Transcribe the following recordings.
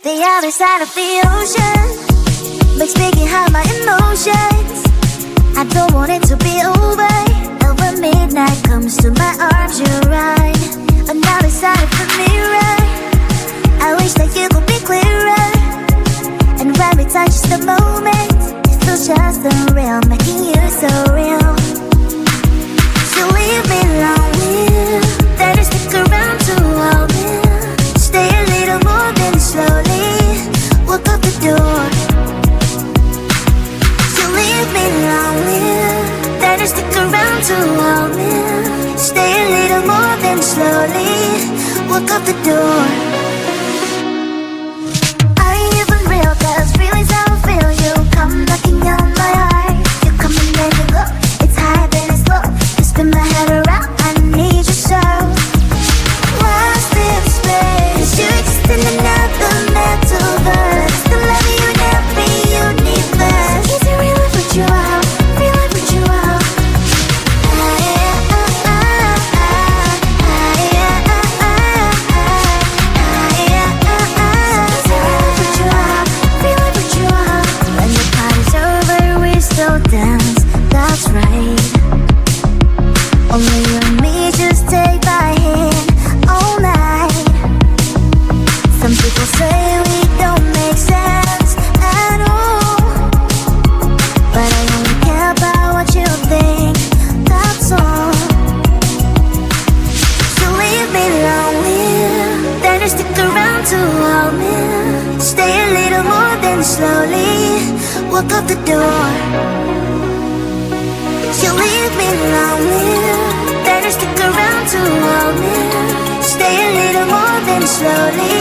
The other side of the ocean makes me get high my emotions. I don't want it to be over. Over midnight comes to my arms, you're right. Another side of the mirror, I wish that you could be clearer. And when we touch the moment, it feels just unreal, making you so real. So leave me lonely, then stick around to hold me. Stay a little more, then slowly walk out the door. So leave me lonely, then stick around to hold me. Stay a little more, then slowly walk out the door. Are you even real? 'Cause feelings I feel you come knocking on my heart. You come and then you go. It's high then it's low. You spin my head around. I need you so. Lost in space, you exist in another metaverse. The love you never universe. Is it real if what you are? Real if what you are? Dance, that's right. Only you and me, just take my hand all night. Some people say we don't make sense at all, but I only care about what you think, that's all. So leave me lonely, then just stick around to hold me. Stay a little more, then slowly walk out the door. You leave me lonely, then you stick around to hold me. Stay a little more, then slowly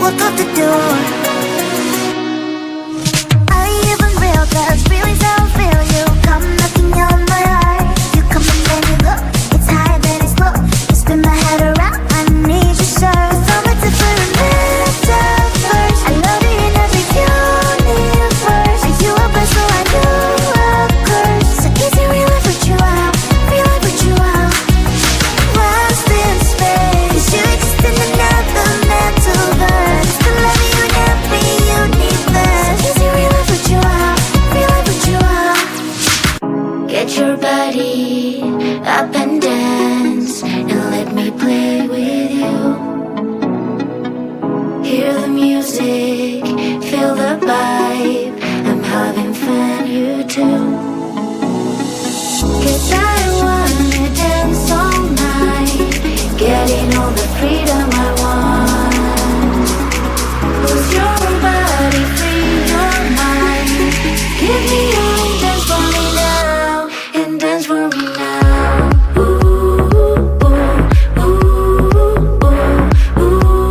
walk out the door. Are you even real? 'Cause feelings I feel you come knocking on my heart. You come and then you go. It's high then it's low. You spin my head around. I need you so. So much different metaphors. I love you in every universe. Are you a person so I know? Your body up and dance, and let me play with you. Hear the music, feel the vibe. I'm having fun, you too. 'Cause I wanna dance all night, getting all the freedom I want. Lose your body, free your mind. Give me your dance for me now. Dance for me now. Ooh, ooh, ooh, ooh, ooh,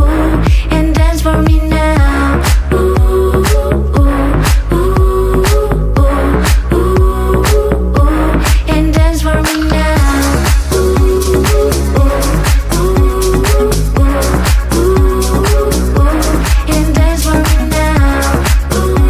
ooh, and dance for me now. Ooh, ooh, ooh, ooh, ooh, ooh, and dance for me now. Ooh, ooh, ooh, ooh, ooh, and dance for me now.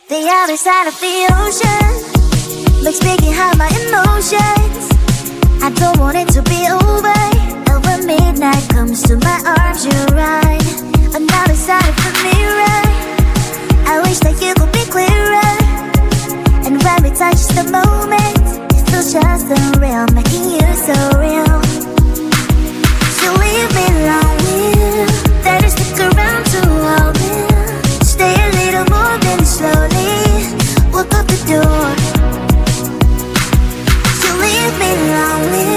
The other side of the ocean makes me get high my emotions. I don't want it to be over. When midnight comes to my arms, you're right. Another side of the mirror, I wish that you could be clearer. And when we touch the moment, it feels just unreal, making you so real. So leave me lonely, then you stick around to hold me. Stay a little more, then slowly walk up the door. So leave me lonely,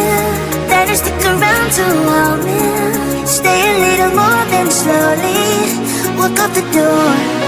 then you stick around to hold me. Stay a little more, then slowly walk up the door.